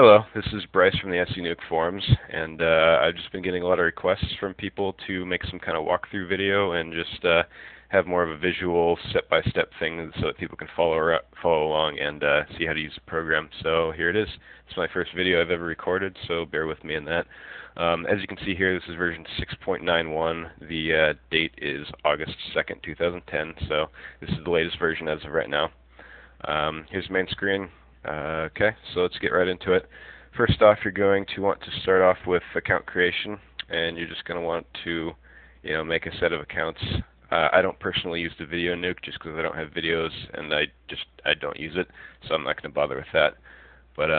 Hello, this is Bryce from the SENuke forums, and I've just been getting a lot of requests from people to make some kind of walkthrough video and just have more of a visual step-by-step thing so that people can follow along and see how to use the program. So here it is. It's my first video I've ever recorded, so bear with me in that. As you can see here, this is version 6.91. The date is August 2nd, 2010, so this is the latest version as of right now. Here's the main screen. Okay, so let's get right into it. First off, you're going to want to start off with account creation, and you're just going to want to, make a set of accounts. I don't personally use the video nuke just because I don't have videos, and I don't use it, so I'm not going to bother with that. But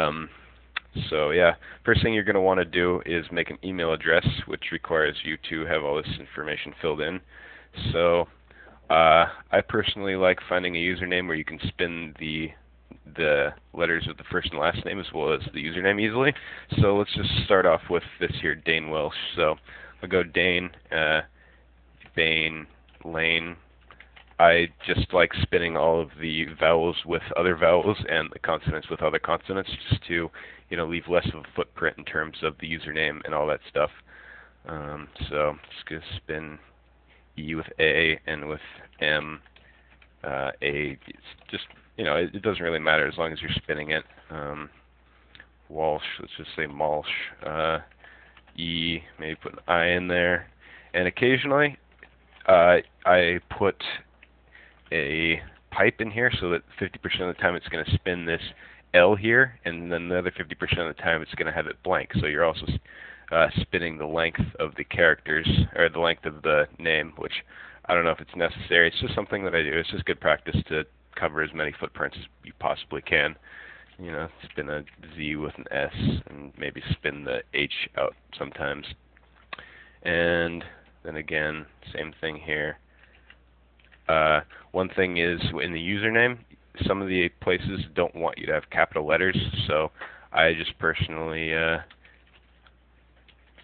so yeah, first thing you're going to want to do is make an email address, which requires you to have all this information filled in. So I personally like finding a username where you can spin the letters of the first and last name as well as the username easily. So let's just start off with this here, Dane Welsh. So I'll go Dane, Bane, Lane. I just like spinning all of the vowels with other vowels and the consonants with other consonants just to, leave less of a footprint in terms of the username and all that stuff. So just going to spin E with A and with M. A, it's just, it doesn't really matter as long as you're spinning it. Walsh, let's just say Malsh. E, maybe put an I in there. And occasionally, I put a pipe in here so that 50% of the time it's going to spin this L here, and then the other 50% of the time it's going to have it blank. So you're also spinning the length of the characters, or the length of the name, which I don't know if it's necessary. It's just something that I do. It's just good practice to cover as many footprints as you possibly can. Spin a Z with an S, and maybe spin the H out sometimes. And then again, same thing here. One thing is, in the username, some of the places don't want you to have capital letters, so I just personally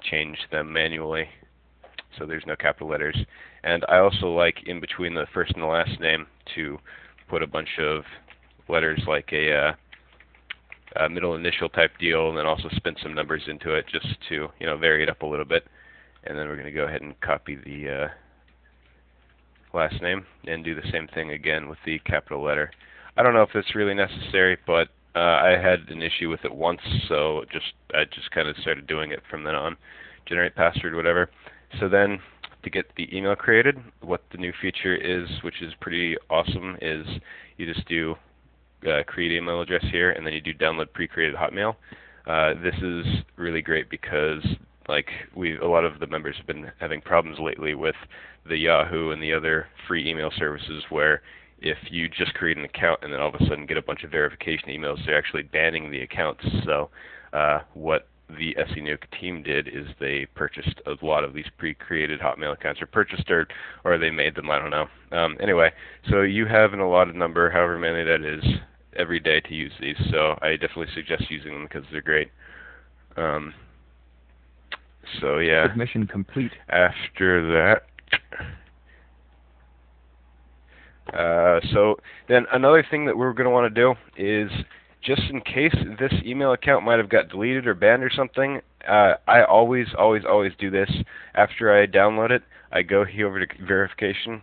change them manually so there's no capital letters. And I also like, in between the first and the last name, to put a bunch of letters like a middle initial type deal, and then also spin some numbers into it just to vary it up a little bit. And then we're going to go ahead and copy the last name and do the same thing again with the capital letter. I don't know if that's really necessary, but I had an issue with it once, so I just kind of started doing it from then on. Generate password, whatever. So then, to get the email created, what the new feature is, which is pretty awesome, is you just do create email address here, and then you do download pre-created Hotmail. This is really great because a lot of the members have been having problems lately with the Yahoo and the other free email services where if you just create an account and then all of a sudden get a bunch of verification emails, they're actually banning the accounts. So what the SENuke team did is they purchased a lot of these pre-created Hotmail accounts, or they made them, I don't know. Anyway, so you have an allotted number, however many that is, every day to use these. So I definitely suggest using them because they're great. So yeah. Submission complete. After that. So then another thing that we're going to want to do is, just in case this email account might have got deleted or banned or something, I always do this. After I download it, I go here over to verification,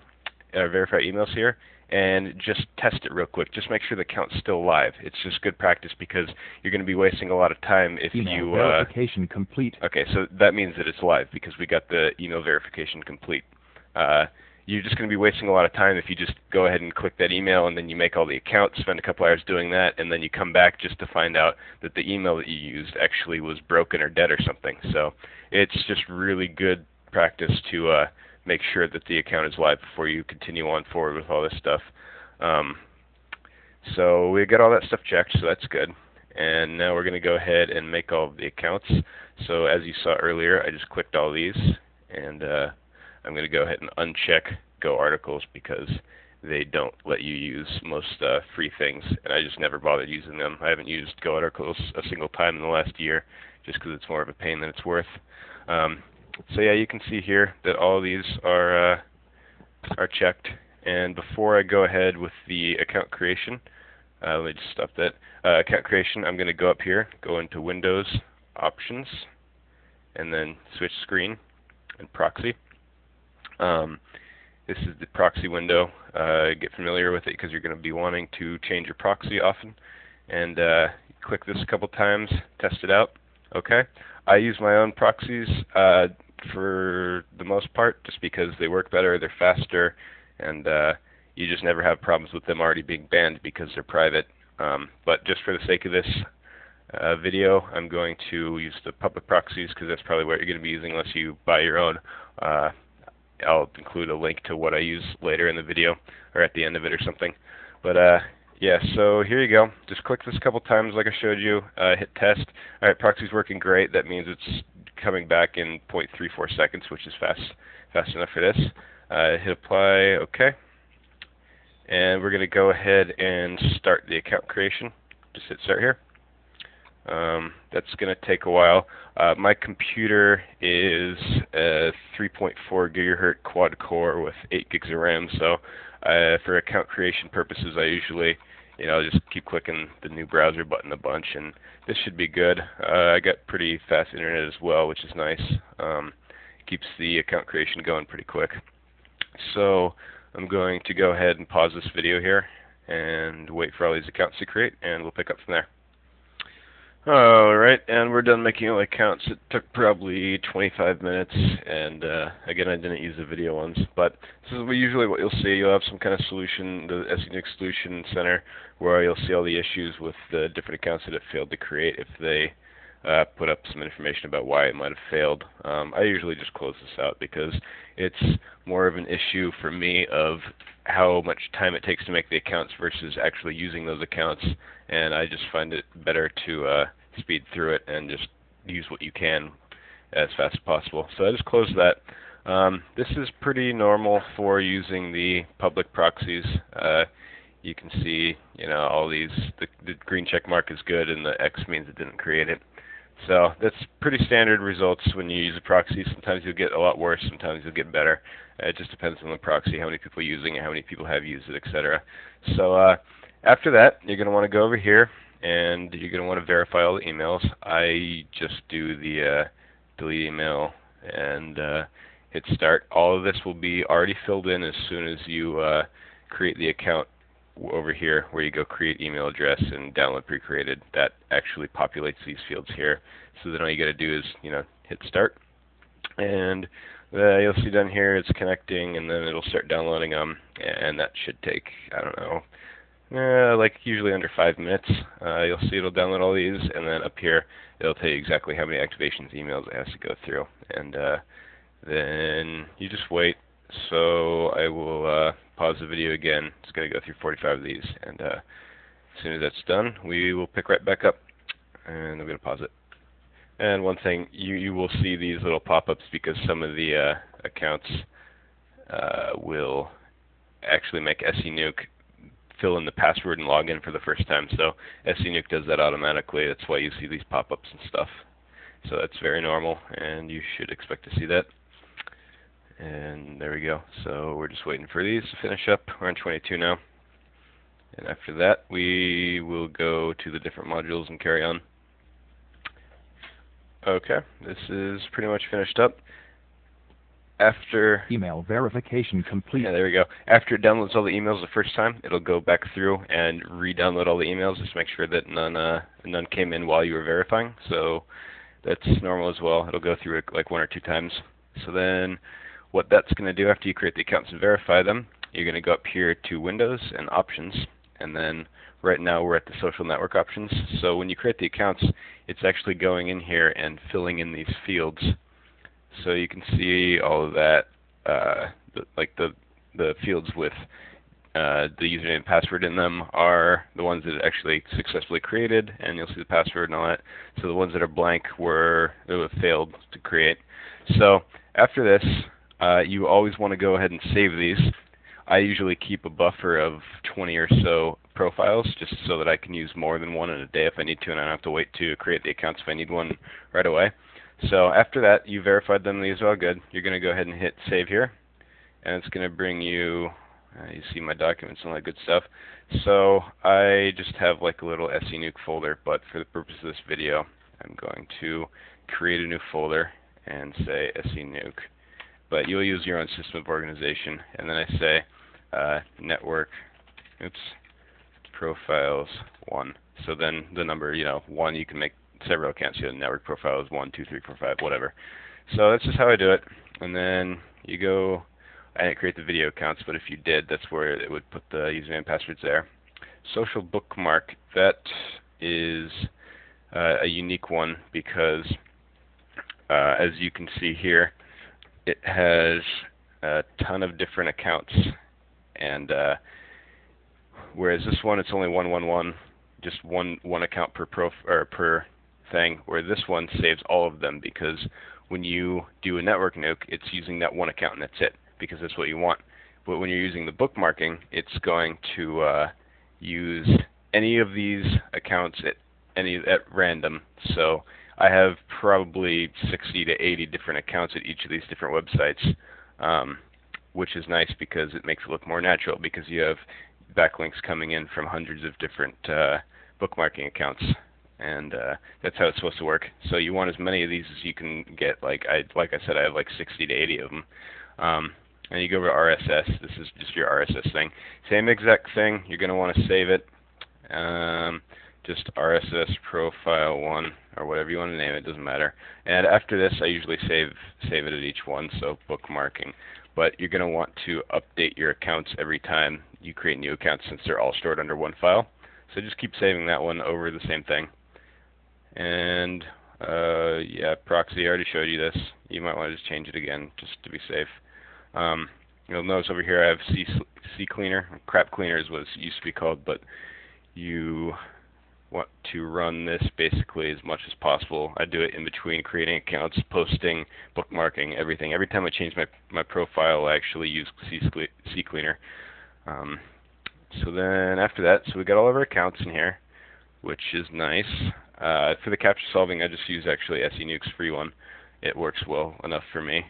verify emails here, and just test it real quick. Just make sure the account's still live. It's just good practice because you're going to be wasting a lot of time if you... verification complete. Okay, so that means that it's live because we got the email verification complete. You're just going to be wasting a lot of time if you just go ahead and click that email and then you make all the accounts, spend a couple hours doing that, and then you come back just to find out that the email that you used actually was broken or dead or something. So it's just really good practice to make sure that the account is live before you continue on forward with all this stuff. So we got all that stuff checked, so that's good. And now we're going to go ahead and make all of the accounts. So as you saw earlier, I just clicked all these, and I'm going to go ahead and uncheck Go Articles because they don't let you use most free things, and I just never bothered using them. I haven't used Go Articles a single time in the last year just because it's more of a pain than it's worth. So yeah, you can see here that all of these are checked. And before I go ahead with the account creation, Let me just stop that. Account creation, I'm going to go up here, go into Windows, Options, and then switch screen and proxy. This is the proxy window. Get familiar with it because you're going to be wanting to change your proxy often. And click this a couple times, test it out. Okay. I use my own proxies for the most part just because they work better, they're faster, and you just never have problems with them already being banned because they're private. But just for the sake of this video, I'm going to use the public proxies because that's probably what you're going to be using unless you buy your own. I'll include a link to what I use later in the video or at the end of it or something. But yeah, so here you go. Just click this a couple times like I showed you. Hit test. Alright, proxy's working great. That means it's coming back in 0.34 seconds, which is fast enough for this. Hit apply, okay. And we're going to go ahead and start the account creation. Just hit start here. That's going to take a while. My computer is a 3.4 gigahertz quad core with 8 gigs of RAM, so for account creation purposes, I usually, just keep clicking the new browser button a bunch, and this should be good. I got pretty fast internet as well, which is nice. Keeps the account creation going pretty quick. So I'm going to go ahead and pause this video here and wait for all these accounts to create, and we'll pick up from there. Alright, and we're done making all the accounts. It took probably 25 minutes, and again, I didn't use the video ones, but this is usually what you'll see. You'll have some kind of solution, the SENuke Solution Center, where you'll see all the issues with the different accounts that it failed to create if they put up some information about why it might have failed. I usually just close this out because it's more of an issue for me of how much time it takes to make the accounts versus actually using those accounts, and I just find it better to speed through it and just use what you can as fast as possible. So I just closed that. This is pretty normal for using the public proxies. You can see, all these, the green check mark is good and the X means it didn't create it. So that's pretty standard results when you use a proxy. Sometimes you'll get a lot worse, sometimes you'll get better. It just depends on the proxy, how many people are using it, how many people have used it, etc. So after that, you're going to want to go over here and you're going to want to verify all the emails. I just do the delete email and hit start. All of this will be already filled in as soon as you create the account over here where you go create email address and download pre-created. That actually populates these fields here. So then all you got to do is, hit start. And you'll see down here it's connecting, and then it'll start downloading them, and that should take, I don't know, like usually under 5 minutes. You'll see it'll download all these, and then up here it'll tell you exactly how many activations emails it has to go through. And then you just wait. So I will pause the video again. It's going to go through 45 of these, and as soon as that's done, we will pick right back up, and I'm going to pause it. And one thing, you will see these little pop-ups because some of the accounts will actually make SENuke fill in the password and log in for the first time. So SENuke does that automatically. That's why you see these pop-ups and stuff. So that's very normal, and you should expect to see that. And there we go. So we're just waiting for these to finish up. We're on 22 now. And after that, we will go to the different modules and carry on. Okay, this is pretty much finished up. After email verification complete. Yeah, there we go. After it downloads all the emails the first time, it'll go back through and re-download all the emails just to make sure that none came in while you were verifying. So that's normal as well. It'll go through it like 1 or 2 times. So then what that's going to do after you create the accounts and verify them, you're going to go up here to Windows and Options, and then right now we're at the social network options. So when you create the accounts, it's actually going in here and filling in these fields. So you can see all of that, the fields with the username and password in them are the ones that it actually successfully created, and you'll see the password and all that. So the ones that are blank it failed to create. So after this, you always want to go ahead and save these. I usually keep a buffer of 20 or so profiles just so that I can use more than one in a day if I need to, and I don't have to wait to create the accounts if I need one right away. So after that, you verified them, these are all good. You're going to go ahead and hit save here, and it's going to bring you, You see my documents and all that good stuff. So I just have like a little SENuke folder, but for the purpose of this video, I'm going to create a new folder and say SENuke. But you'll use your own system of organization, and then I say network, profiles 1. So then the number, 1, you can make several accounts. You have network profiles 1, 2, 3, 4, 5, whatever. So that's just how I do it. And then you go, I didn't create the video accounts, but if you did, that's where it would put the username and passwords there. Social bookmark, that is a unique one because as you can see here, it has a ton of different accounts, and whereas this one it's only 111, just one account per thing, where this one saves all of them, because when you do a network nuke, it's using that one account and that's it, because that's what you want. But when you're using the bookmarking, it's going to use any of these accounts at random. So I have probably 60 to 80 different accounts at each of these different websites, which is nice because it makes it look more natural, because you have backlinks coming in from hundreds of different bookmarking accounts, and that's how it's supposed to work. So you want as many of these as you can get. Like I said, I have like 60 to 80 of them. And you go over to RSS. This is just your RSS thing. Same exact thing. You're going to want to save it. Just RSS profile 1, or whatever you want to name it, doesn't matter. And after this, I usually save it at each one, so bookmarking. But you're going to want to update your accounts every time you create new accounts, since they're all stored under one file. So just keep saving that one over the same thing. And yeah, proxy, I already showed you this. You might want to just change it again, just to be safe. You'll notice over here I have CCleaner. Crap cleaner is what it used to be called, but you want to run this basically as much as possible. I do it in between creating accounts, posting, bookmarking, everything. Every time I change my profile, I actually use CCleaner. So then after that, so we got all of our accounts in here, which is nice. For the captcha solving, I just use actually SENuke's free one. It works well enough for me,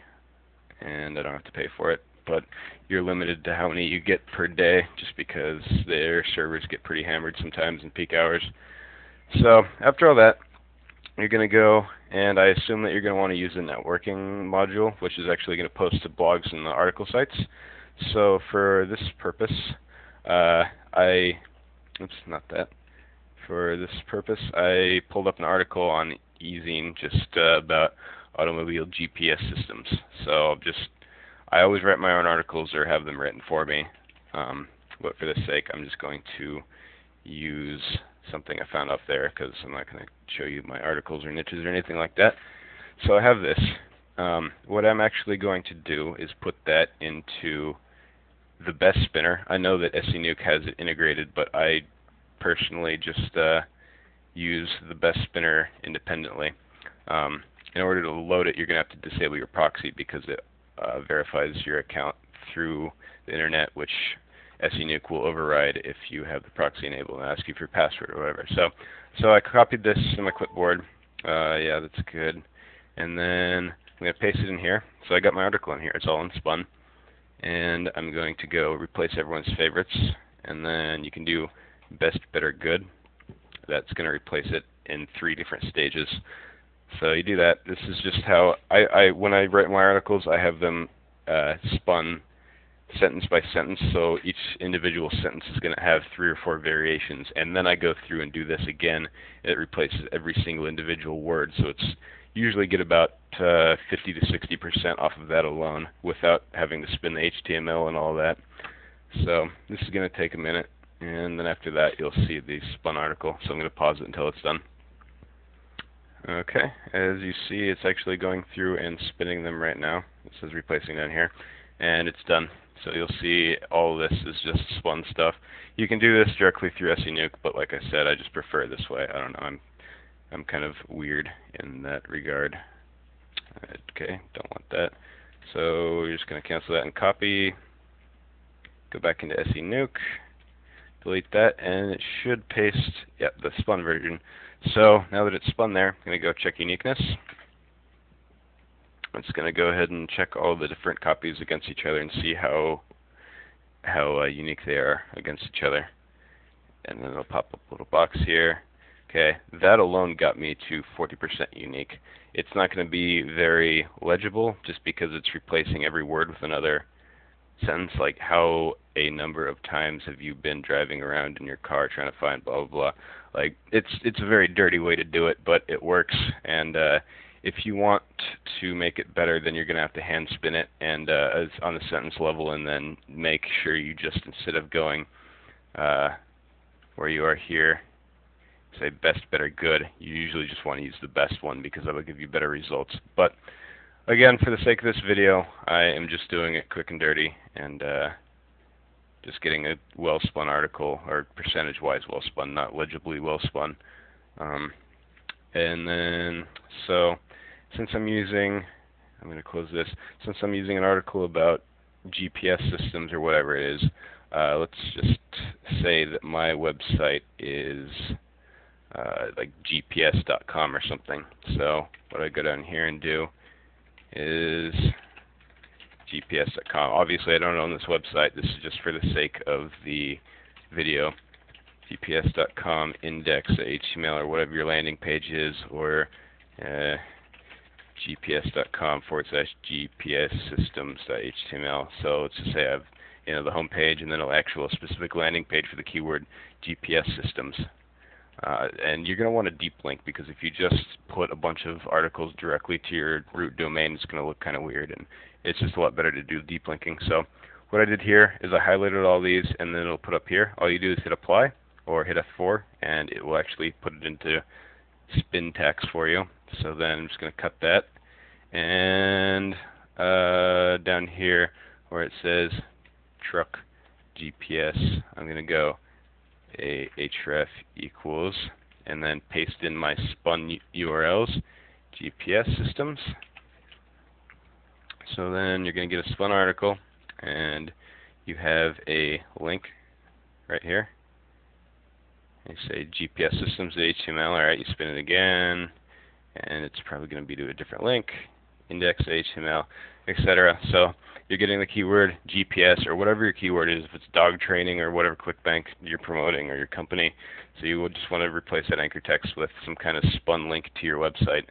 and I don't have to pay for it. But you're limited to how many you get per day, just because their servers get pretty hammered sometimes in peak hours. So after all that, you're going to go, and I assume that you're going to want to use the networking module, which is actually going to post to blogs and the article sites. So for this purpose, For this purpose, I pulled up an article on eZine just about automobile GPS systems. So I always write my own articles or have them written for me. But for this sake, I'm just going to use something I found up there, because I'm not going to show you my articles or niches or anything like that. So I have this. What I'm actually going to do is put that into the best spinner. I know that SENuke has it integrated, but I personally just use the best spinner independently. In order to load it, you're going to have to disable your proxy, because it verifies your account through the internet, which SENuke will override if you have the proxy enabled and ask you for your password or whatever. So I copied this in my clipboard. Yeah, that's good. And then I'm going to paste it in here. So I got my article in here. It's all unspun. And I'm going to go replace everyone's favorites. And then you can do best, better, good. That's going to replace it in 3 different stages. So you do that. This is just how when I write my articles, I have them spun sentence by sentence, so each individual sentence is going to have 3 or 4 variations, and then I go through and do this again. It replaces every single individual word, so it's usually get about 50 to 60% off of that alone without having to spin the HTML and all that. So this is going to take a minute, and then after that you'll see the spun article, so I'm going to pause it until it's done. Okay, as you see, it's actually going through and spinning them right now. It says replacing down here, and it's done. So you'll see all of this is just spun stuff. You can do this directly through SENuke, but like I said, I just prefer it this way. I don't know, I'm kind of weird in that regard. Okay, don't want that. So we're just going to cancel that and copy. Go back into SENuke, delete that, and it should paste, yep, the spun version. So now that it's spun there, I'm going to go check uniqueness. It's going to go ahead and check all the different copies against each other and see how how unique they are against each other. And then it'll pop up a little box here. Okay, that alone got me to 40% unique. It's not going to be very legible just because it's replacing every word with another sentence, like how a number of times have you been driving around in your car trying to find blah blah blah. Like it's a very dirty way to do it, but it works. And if you want to make it better, then you're going to have to hand spin it and as on the sentence level, and then make sure you just, instead of going where you are here, say best, better, good, you usually just want to use the best one because that will give you better results. But again, for the sake of this video, I am just doing it quick and dirty and just getting a well-spun article, or percentage-wise well-spun, not legibly well-spun. And then, so since I'm going to close this, since I'm using an article about GPS systems or whatever it is, let's just say that my website is like gps.com or something. So what I go down here and do is gps.com. Obviously I don't own this website, this is just for the sake of the video. gps.com index.html, or whatever your landing page is, or gps.com/gpssystems.html. So let's just say I have the home page, and then an actual specific landing page for the keyword GPS systems. And you're going to want a deep link, because if you just put a bunch of articles directly to your root domain, it's going to look kind of weird, and it's just a lot better to do deep linking. So what I did here is I highlighted all these, and then it'll put up here. All you do is hit apply or hit F4, and it will actually put it into spin tags for you. So then I'm just going to cut that, and down here where it says truck GPS, I'm going to go href equals, and then paste in my spun URLs, GPS systems. So then you're going to get a spun article, and you have a link right here. You say GPS systems.html. Alright, you spin it again, and it's probably going to be to a different link, index.html, etc. So you're getting the keyword GPS, or whatever your keyword is, if it's dog training or whatever ClickBank you're promoting or your company. So you would just want to replace that anchor text with some kind of spun link to your website.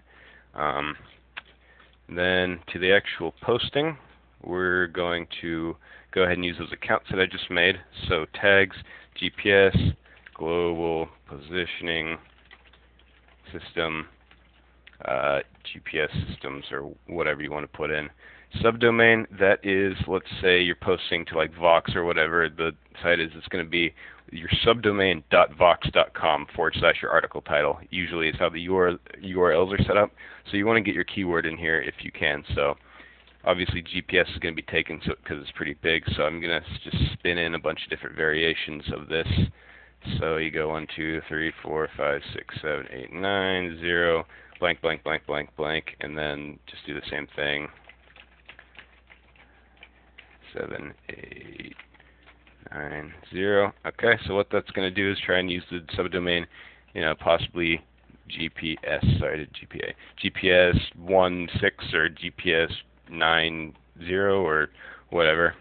Then to the actual posting, we're going to go ahead and use those accounts that I just made. So tags, GPS, global positioning system, GPS systems, or whatever you want to put in. Subdomain, that is, let's say you're posting to like Vox or whatever the site is, it's going to be your subdomain.vox.com / your article title. Usually is how the URLs are set up. So you want to get your keyword in here if you can. So obviously GPS is going to be taken because it's pretty big. So I'm going to just spin in a bunch of different variations of this. So you go 1, 2, 3, 4, 5, 6, 7, 8, 9, 0, blank, blank, blank, blank, blank, and then just do the same thing. 7, 8, 9, 0. Okay, so what that's going to do is try and use the subdomain, possibly GPS, GPS 1.6 or GPS 9.0 or whatever.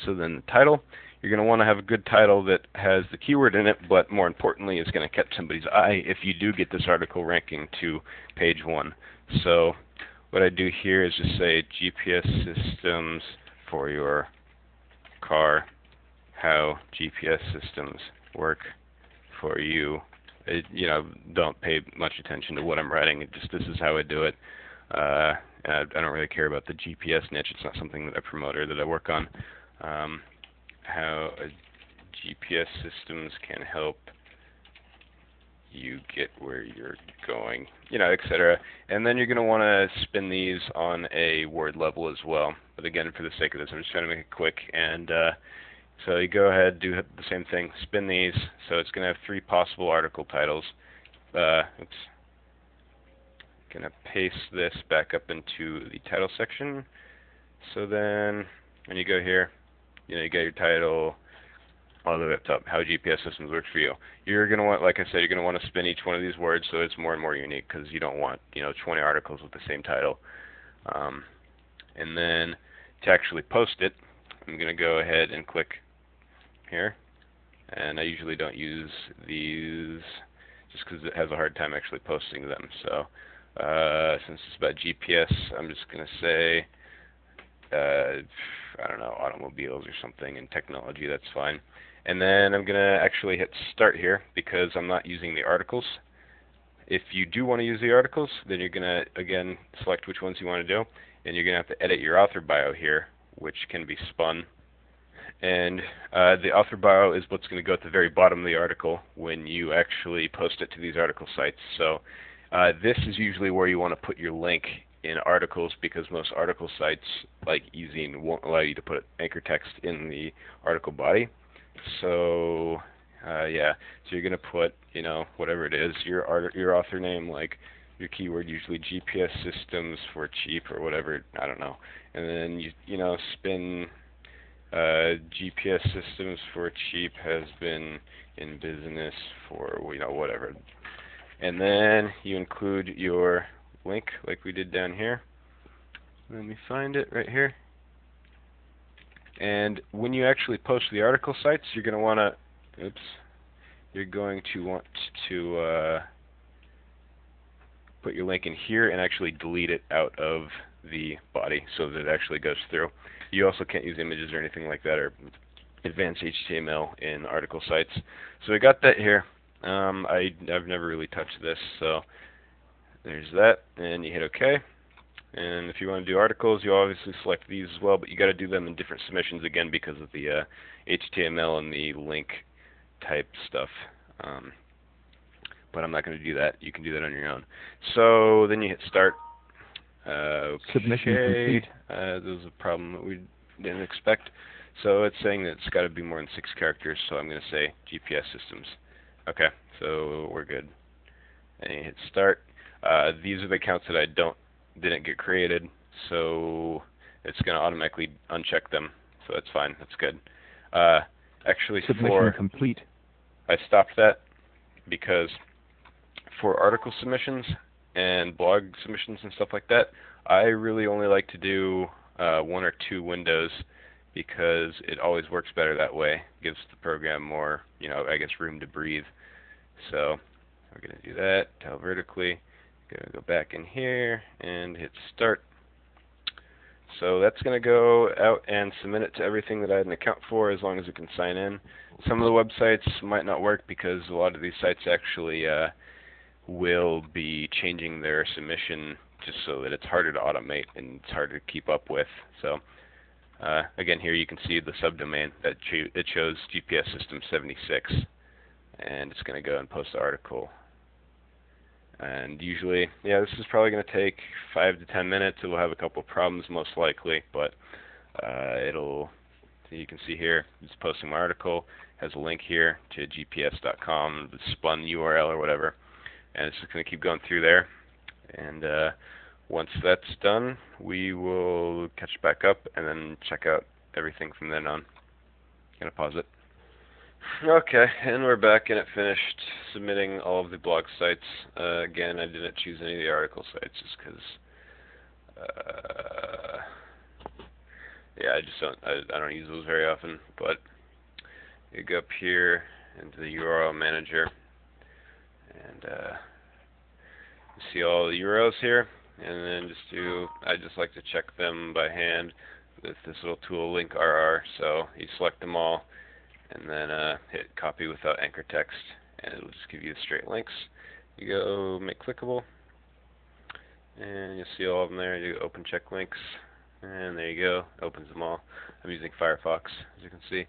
So then the title, you're going to want to have a good title that has the keyword in it, but more importantly, is going to catch somebody's eye if you do get this article ranking to page 1. So what I do here is just say GPS systems for your car, how GPS systems work for you. Don't pay much attention to what I'm writing. This is how I do it. I don't really care about the GPS niche. It's not something that I promote or that I work on. How GPS systems can help you get where you're going, etc. And then you're going to want to spin these on a word level as well. But again, for the sake of this, I'm just trying to make it quick. And so you go ahead, do the same thing, spin these. So it's going to have 3 possible article titles. Oops. Going to paste this back up into the title section. So then when you go here, you get your title all the way up top, how GPS systems work for you. You're going to want, like I said, you're going to want to spin each one of these words so it's more and more unique, because you don't want 20 articles with the same title. And then to actually post it, I'm going to go ahead and click here. And I usually don't use these just because it has a hard time actually posting them. So since it's about GPS, I'm just going to say, I don't know, automobiles or something, and technology, that's fine. And then I'm going to actually hit start here because I'm not using the articles. If you do want to use the articles, then you're going to, again, select which ones you want to do, and you're going to have to edit your author bio here, which can be spun. And the author bio is what's going to go at the very bottom of the article when you actually post it to these article sites. So this is usually where you want to put your link in articles, because most article sites, like ezine, won't allow you to put anchor text in the article body. So yeah, so you're going to put, you know, whatever it is, your author name, like your keyword, usually GPS systems for cheap or whatever, I don't know. And then you know, spin GPS systems for cheap has been in business for, you know, whatever. And then you include your link like we did down here. Let me find it right here. And when you actually post to the article sites, you're going to want to, you're going to want to put your link in here and actually delete it out of the body so that it actually goes through. You also can't use images or anything like that, or advanced HTML in article sites. So we got that here. I've never really touched this, so there's that, and you hit OK. And if you want to do articles, you obviously select these as well, but you got to do them in different submissions again because of the HTML and the link type stuff. But I'm not going to do that. You can do that on your own. So then you hit start. Okay. Submission complete. This is a problem that we didn't expect. So it's saying that it's got to be more than 6 characters, so I'm going to say GPS systems. Okay, so we're good. And you hit start. These are the accounts that I didn't get created, so it's going to automatically uncheck them. So that's fine. That's good. Actually, Submission complete. I stopped that because for article submissions and blog submissions and stuff like that, I really only like to do 1 or 2 windows because it always works better that way. It gives the program more, you know, I guess, room to breathe. So we're going to do that, tile vertically. Going to go back in here and hit start. So that's going to go out and submit it to everything that I had an account for, as long as it can sign in. Some of the websites might not work because a lot of these sites actually will be changing their submission just so that it's harder to automate and it's harder to keep up with. So again, here you can see the subdomain that it shows GPS System 76, and it's going to go and post the article. And usually, yeah, this is probably going to take 5 to 10 minutes. It will have a couple of problems most likely, but it'll, you can see here, it's posting my article, has a link here to gps.com, the spun URL or whatever, and it's just going to keep going through there. And once that's done, we will catch back up and then check out everything from then on. Going to pause it. Okay, and we're back, and it finished submitting all of the blog sites. Again, I didn't choose any of the article sites just because, yeah, I don't use those very often. But you go up here into the URL manager, and you see all the URLs here, and then I just like to check them by hand with this little tool, link RR. So you select them all, and then hit copy without anchor text, and it'll just give you the straight links. You go make clickable, and you'll see all of them there. You go open check links, and there you go, opens them all. I'm using Firefox, as you can see,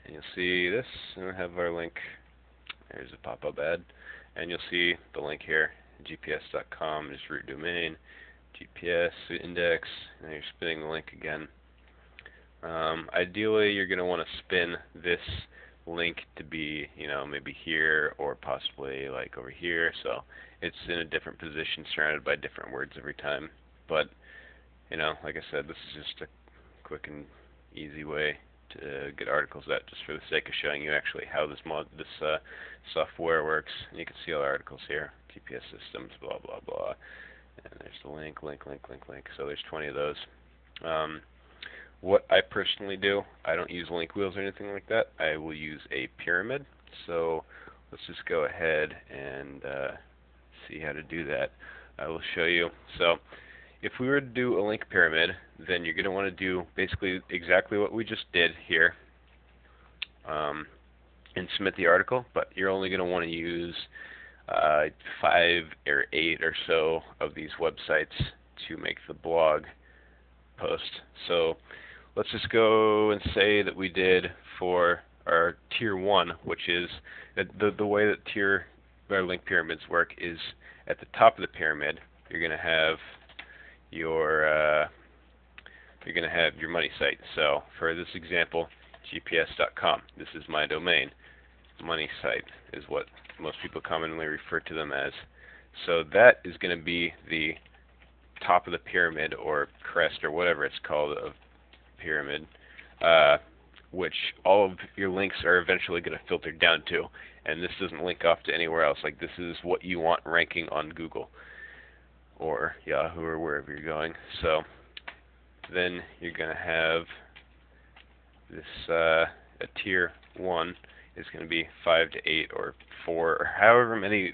and you'll see this, and I have our link. There's a pop-up ad, and you'll see the link here, gps.com, just root domain, GPS index, and you're spinning the link again. Ideally, you're going to want to spin this link to be, you know, maybe here or possibly like over here, so it's in a different position surrounded by different words every time. But, you know, like I said, this is just a quick and easy way to get articles out, just for the sake of showing you actually how this software works. And you can see all the articles here, GPS systems, blah, blah, blah. And there's the link. So there's 20 of those. what I personally do, I don't use link wheels or anything like that. I will use a pyramid. So let's just go ahead and see how to do that. I will show you. So if we were to do a link pyramid, then you're going to want to do basically exactly what we just did here, and submit the article, but you're only going to want to use 5 or 8 or so of these websites to make the blog post. So let's just go and say that we did for our tier 1, which is the way that our link pyramids work is at the top of the pyramid you're going to have your money site. So for this example, gps.com, this is my domain. Money site is what most people commonly refer to them as. So that is going to be the top of the pyramid, or crest, or whatever it's called, of pyramid, which all of your links are eventually going to filter down to. And this doesn't link off to anywhere else. Like, this is what you want ranking on Google or Yahoo or wherever you're going. So then you're going to have this a tier 1 is going to be 5 to 8 or 4 or however many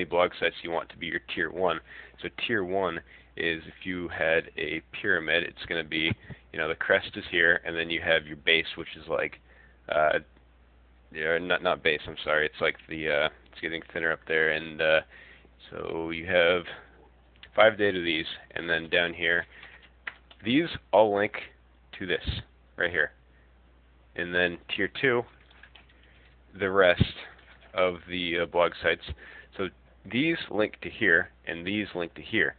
blog sites you want to be your tier 1. So tier 1 is, if you had a pyramid, it's going to be, the crest is here, and then you have your base, which is like not base, I'm sorry, it's like it's getting thinner up there, and so you have 5 to 8 of these, and then down here these all link to this right here. And then tier 2, the rest of the blog sites. So these link to here, and these link to here.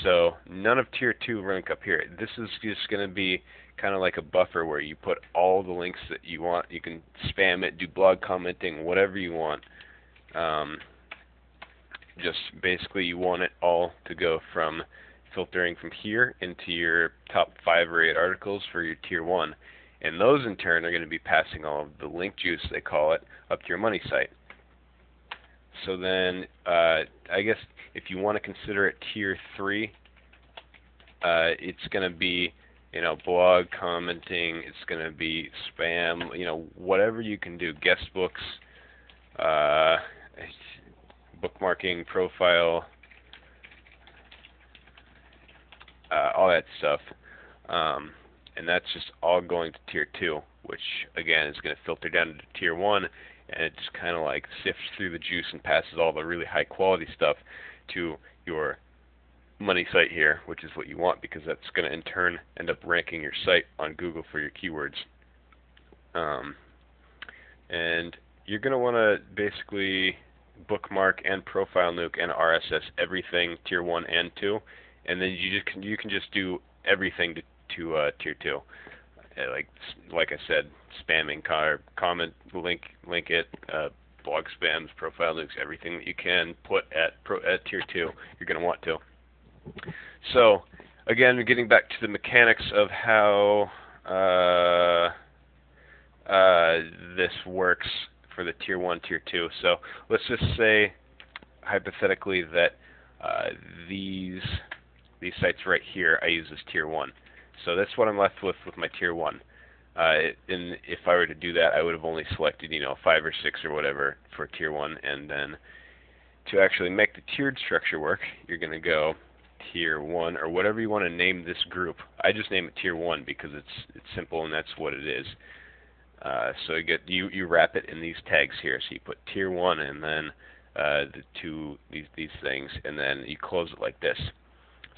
So none of tier 2 link up here. This is just going to be kind of like a buffer where you put all the links that you want. You can spam it, do blog commenting, whatever you want. Just basically you want it all to go from filtering from here into your top 5 or 8 articles for your tier 1. And those in turn are going to be passing all of the link juice, they call it, up to your money site. So then I guess if you want to consider it tier 3, it's going to be blog commenting, it's going to be spam, whatever you can do, guest books, bookmarking, profile, all that stuff. And that's just all going to tier 2, which again is going to filter down to tier 1, and it just kind of like sifts through the juice and passes all the really high quality stuff to your money site here, which is what you want, because that's going to in turn end up ranking your site on Google for your keywords. And you're going to want to basically bookmark and profile nuke and RSS everything tier 1 and 2, and then you can just do everything to tier 2. Like I said, spamming, comment, link it, blog spams, profile nukes, everything that you can put at tier 2, you're going to want to. So again, getting back to the mechanics of how this works for the tier 1, tier 2. So let's just say hypothetically that these sites right here I use as tier 1. So that's what I'm left with my tier 1. And if I were to do that, I would have only selected 5 or 6 or whatever for tier 1, and then to actually make the tiered structure work, you're going to go tier 1 or whatever you want to name this group. I just name it tier 1 because it's simple and that's what it is. So you wrap it in these tags here. So you put tier 1 and then these things, and then you close it like this.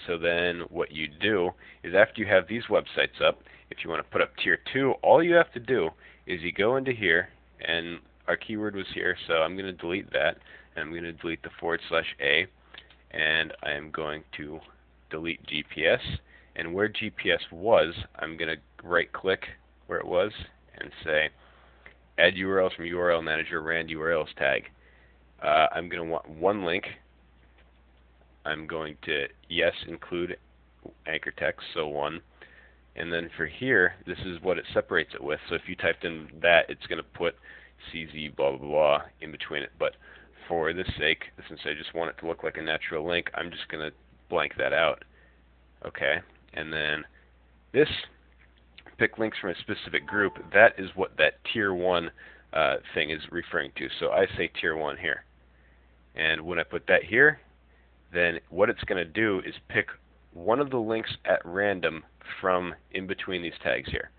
So then what you do is, after you have these websites up, if you want to put up tier 2, all you have to do is you go into here, and our keyword was here, so I'm going to delete that, and I'm going to delete the /A, and I'm going to delete GPS, and where GPS was, I'm going to right-click where it was and say add URLs from URL Manager rand URLs tag. I'm going to want one link. I'm going to, yes, include anchor text, so 1. And then for here, this is what it separates it with. So if you typed in that, it's going to put CZ blah, blah, blah in between it. But for this sake, since I just want it to look like a natural link, I'm just going to blank that out. Okay. And then this pick links from a specific group, that is what that tier 1 thing is referring to. So I say tier 1 here. And when I put that here, then what it's going to do is pick one of the links at random from in between these tags here.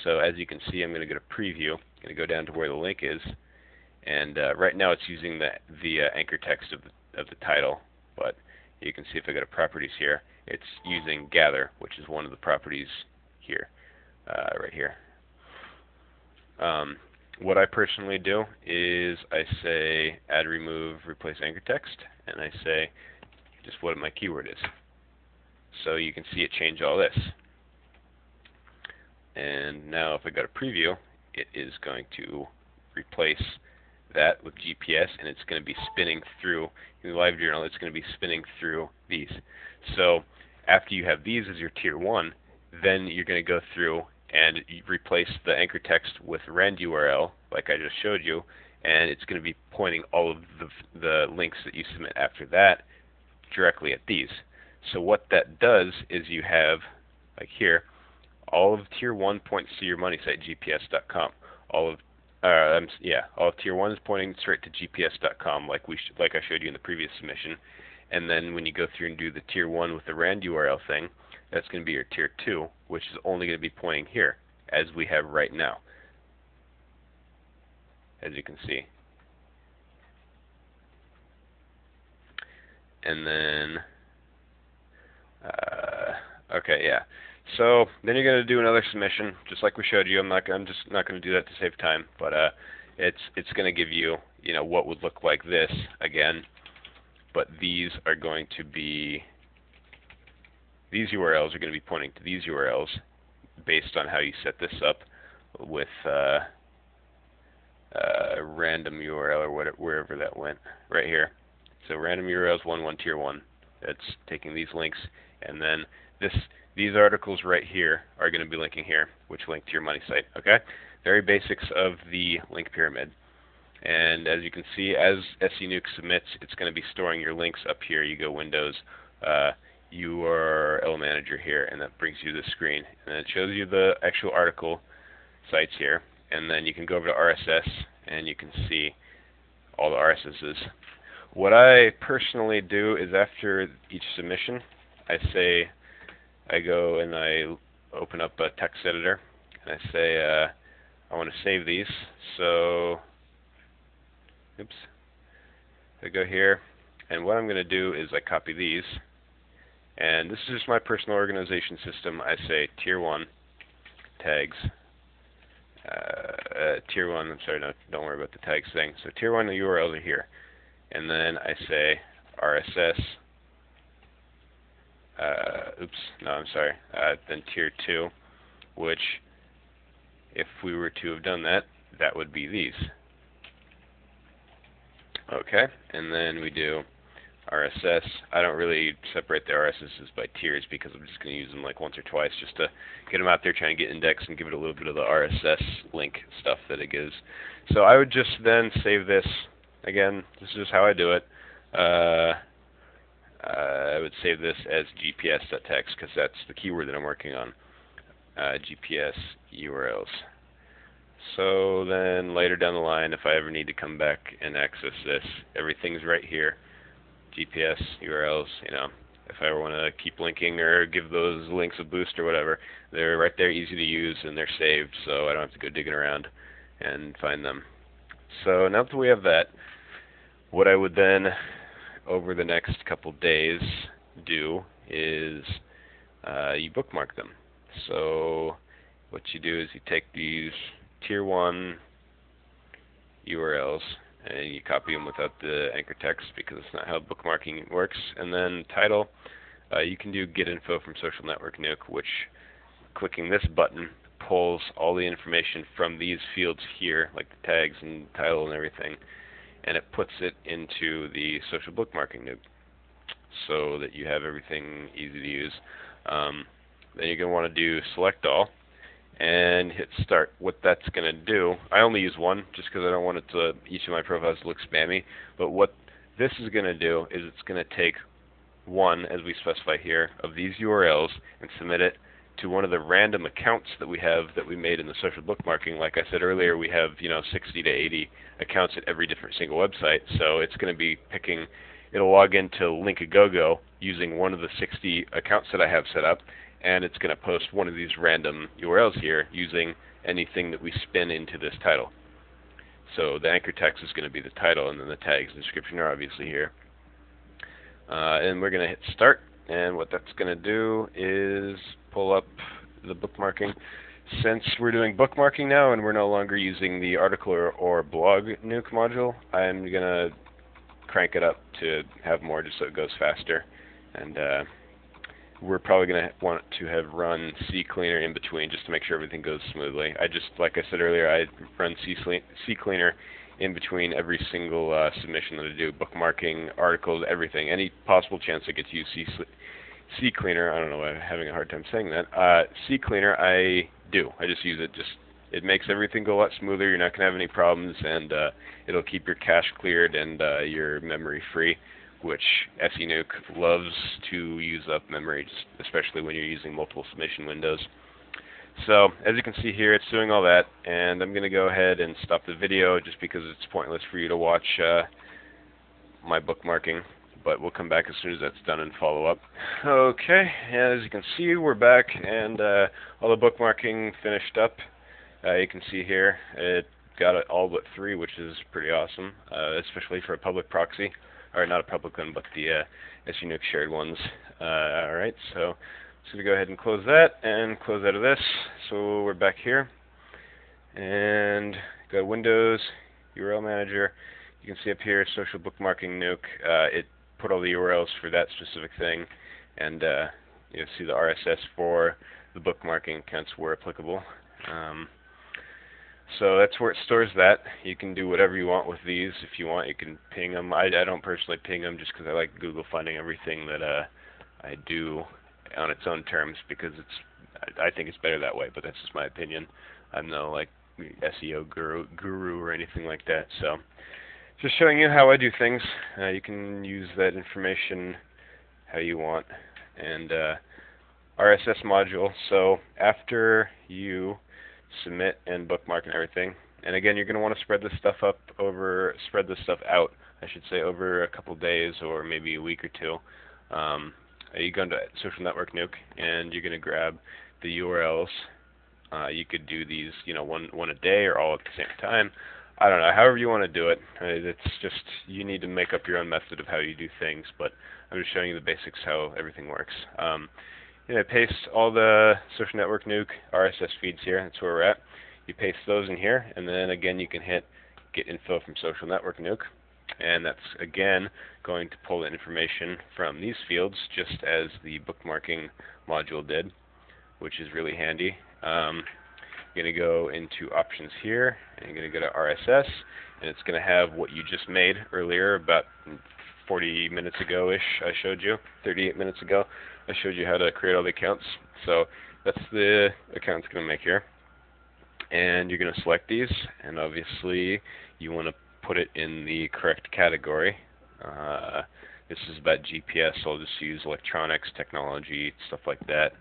So as you can see, I'm going to go to preview. I'm going to go down to where the link is. And right now it's using the anchor text of the title. But you can see if I go to properties here, it's using gather, which is one of the properties here, right here. What I personally do is I say add, remove, replace anchor text, and I say just what my keyword is. So you can see it change all this. And now if I go to preview, it is going to replace that with GPS, and it's going to be spinning through, in the live journal, it's going to be spinning through these. So after you have these as your tier 1, then you're going to go through and you replace the anchor text with rend URL, like I just showed you, and it's going to be pointing all of the links that you submit after that directly at these. So what that does is you have, like here, all of tier 1 points to your money site, gps.com. All of tier 1 is pointing straight to gps.com, like I showed you in the previous submission. And then when you go through and do the tier 1 with the rand URL thing, that's going to be your tier 2, which is only going to be pointing here, as we have right now, as you can see. And then, okay, yeah. So then you're going to do another submission, just like we showed you. I'm just not going to do that to save time, but it's going to give you, what would look like this again. But these are going to be, these URLs are going to be pointing to these URLs based on how you set this up with random URL or wherever that went, right here. So random URLs 1 tier 1. That's taking these links, and then these articles right here are going to be linking here, which link to your money site. Okay, very basics of the link pyramid. And as you can see, as SENuke submits, it's going to be storing your links up here. You go Windows, URL Manager here, and that brings you to the screen. And it shows you the actual article sites here. And then you can go over to RSS, and you can see all the RSSs. What I personally do is after each submission, I go and I open up a text editor, and I say I want to save these. So, oops, I go here, and what I'm going to do is I copy these, and this is just my personal organization system. I say tier 1 tags, tier 1. I'm sorry, no, don't worry about the tags thing. So tier 1, the URLs are here, and then I say RSS. Then tier 2, which, if we were to have done that, that would be these. Okay, and then we do RSS. I don't really separate the RSSs by tiers because I'm just going to use them like once or twice just to get them out there, trying to get indexed and give it a little bit of the RSS link stuff that it gives. So I would just then save this. Again, this is just how I do it. I would save this as gps.text because that's the keyword that I'm working on. GPS URLs. So then later down the line, if I ever need to come back and access this, everything's right here. GPS URLs, if I ever want to keep linking or give those links a boost or whatever, they're right there, easy to use, and they're saved, so I don't have to go digging around and find them. So now that we have that, what I would then, over the next couple days, do is you bookmark them. So what you do is you take these tier 1 URLs and you copy them without the anchor text because it's not how bookmarking works. And then title, you can do get info from Social Network Nuke, which clicking this button pulls all the information from these fields here, like the tags and title and everything, and it puts it into the social bookmarking Nuke so that you have everything easy to use. Then you're going to want to do select all and hit start. What that's going to do, I only use one just because I don't want it to, each of my profiles to look spammy, but what this is going to do is it's going to take one, as we specify here, of these URLs and submit it to one of the random accounts that we have that we made in the social bookmarking. Like I said earlier, we have 60 to 80 accounts at every different single website, so it's going to be picking. It'll log into Linkagogo using one of the 60 accounts that I have set up, and it's going to post one of these random URLs here using anything that we spin into this title. So the anchor text is going to be the title, and then the tags and description are obviously here. And we're going to hit start, and what that's going to do is pull up the bookmarking. Since we're doing bookmarking now and we're no longer using the article or blog nuke module, I'm going to crank it up to have more just so it goes faster. And we're probably going to want to have run CCleaner in between just to make sure everything goes smoothly. Like I said earlier, I run CCleaner in between every single submission that I do, bookmarking, articles, everything. Any possible chance I get to use CCleaner, I don't know why I'm having a hard time saying that. CCleaner, I do. I just use it. It makes everything go a lot smoother. You're not going to have any problems, and it'll keep your cache cleared and your memory free, which SENuke loves to use up memory, especially when you're using multiple submission windows. So, as you can see here, it's doing all that, and I'm going to go ahead and stop the video just because it's pointless for you to watch my bookmarking, but we'll come back as soon as that's done and follow up. Okay, as you can see, we're back, and all the bookmarking finished up. You can see here, it got it all but 3, which is pretty awesome, especially for a public proxy. Or not a public one, but the SENuke shared ones. Alright, so I'm going to go ahead and close that, and close out of this. So we're back here, and go to Windows, URL Manager. You can see up here, Social Bookmarking Nuke. It put all the URLs for that specific thing, and you'll see the RSS for the bookmarking accounts where applicable. So that's where it stores that. You can do whatever you want with these. If you want, you can ping them. I don't personally ping them just because I like Google finding everything that I do on its own terms, because I think it's better that way, but that's just my opinion. I'm no like SEO guru or anything like that. So just showing you how I do things. You can use that information how you want. And RSS module. So after you submit and bookmark and everything, and again, you're going to want to spread this stuff out, I should say, over a couple days or maybe a week or two. You go into Social Network Nuke, and you're going to grab the URLs. You could do these, one a day or all at the same time. I don't know, however you want to do it. It's just, you need to make up your own method of how you do things, but I'm just showing you the basics how everything works. Paste all the Social Network Nuke RSS feeds here. That's where we're at. You paste those in here, and then again you can hit Get Info from Social Network Nuke, and that's again going to pull the information from these fields, just as the bookmarking module did, which is really handy. You're going to go into Options here, and you're going to go to RSS, and it's going to have what you just made earlier, about 40 minutes ago-ish, I showed you, 38 minutes ago. I showed you how to create all the accounts. So that's the account it's going to make here. And you're going to select these, and obviously you want to put it in the correct category. This is about GPS, so I'll just use electronics, technology, stuff like that.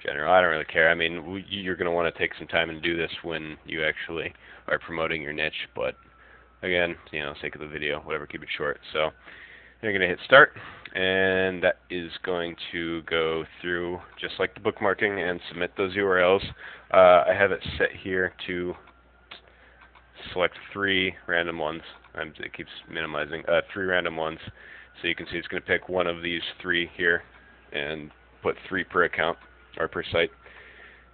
General, I don't really care. I mean, you're going to want to take some time and do this when you actually are promoting your niche, but again, sake of the video, whatever, keep it short. So you're going to hit start, and that is going to go through just like the bookmarking and submit those URLs. I have it set here to select 3 random ones. It keeps minimizing 3 random ones. So you can see it's going to pick one of these 3 here and put 3 per account or per site.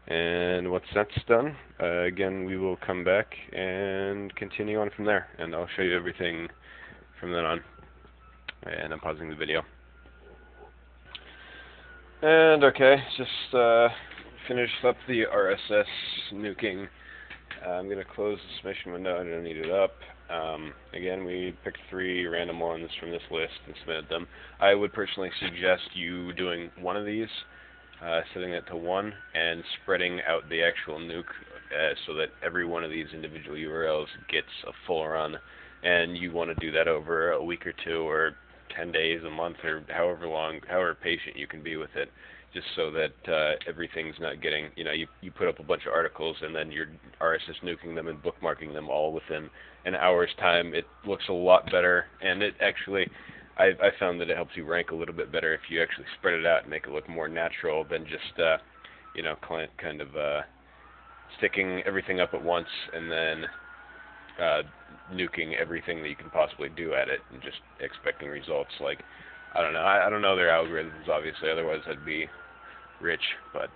And once that's done, again, we will come back and continue on from there, and I'll show you everything from then on. And I'm pausing the video. And okay, just finished up the RSS nuking. I'm going to close the submission window. I don't need it up. Again, we picked 3 random ones from this list and submitted them. I would personally suggest you doing one of these, setting it to 1, and spreading out the actual nuke so that every one of these individual URLs gets a full run. And you want to do that over a week or 2 or 10 days, a month, or however patient you can be with it. just so that everything's not getting, you put up a bunch of articles and then you're RSS nuking them and bookmarking them all within an hour's time. It looks a lot better, and it actually, I found that it helps you rank a little bit better if you actually spread it out and make it look more natural than just, kind of sticking everything up at once and then nuking everything that you can possibly do at it and just expecting results. Like, I don't know. I don't know their algorithms, obviously, otherwise I'd be rich. But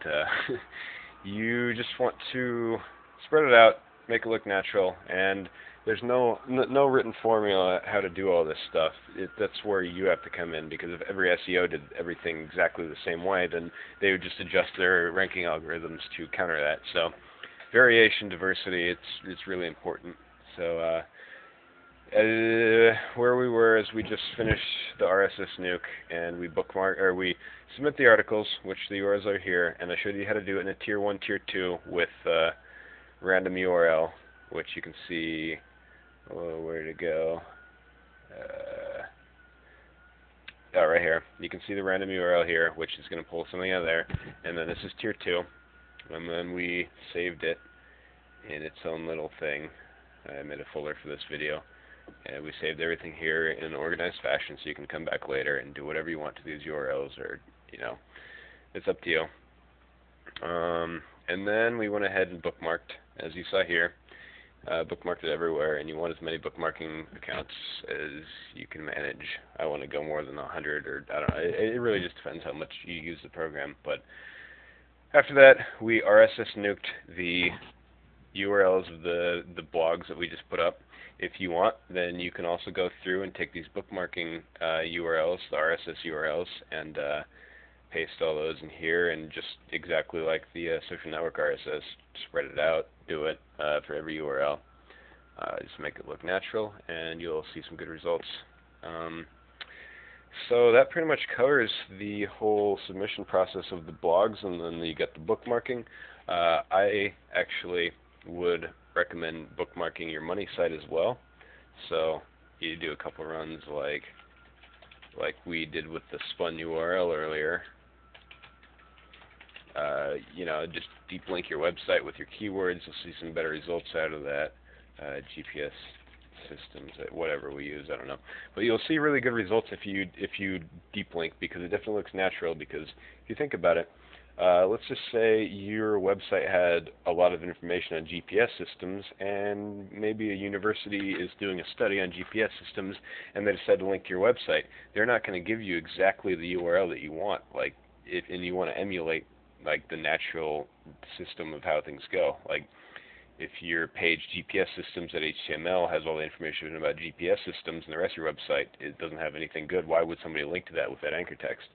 you just want to spread it out, make it look natural, and there's no written formula how to do all this stuff. That's where you have to come in, because if every SEO did everything exactly the same way, then they would just adjust their ranking algorithms to counter that. So variation, diversity, it's really important. So where we were is we just finished the RSS nuke, and we submit the articles, which the URLs are here, and I showed you how to do it in a tier 1, tier 2 with random URL, which you can see. Where to go? Right here. You can see the random URL here, which is going to pull something out of there, and then this is tier 2, and then we saved it in its own little thing. I made a folder for this video, and we saved everything here in an organized fashion, so you can come back later and do whatever you want to these URLs, or it's up to you. And then we went ahead and bookmarked, as you saw here, bookmarked it everywhere, and you want as many bookmarking accounts as you can manage. I want to go more than 100, or I don't know. It really just depends how much you use the program. But after that, we RSS nuked the URLs of the blogs that we just put up. If you want, then you can also go through and take these bookmarking URLs, the RSS URLs, and paste all those in here, and just exactly like the social network RSS, spread it out, do it for every URL. Just make it look natural, and you'll see some good results. So that pretty much covers the whole submission process of the blogs, and then you get the bookmarking. I actually would recommend bookmarking your money site as well. So you do a couple runs like we did with the spun URL earlier. Just deep link your website with your keywords. You'll see some better results out of that. GPS systems, whatever we use, I don't know. But you'll see really good results if you deep link, because it definitely looks natural. Because if you think about it, let's just say your website had a lot of information on GPS systems, and maybe a university is doing a study on GPS systems, and they decide to link your website. They're not going to give you exactly the URL that you want, and you want to emulate the natural system of how things go. Like, if your page GPS systems.html has all the information about GPS systems, and the rest of your website it doesn't have anything good, why would somebody link to that with that anchor text?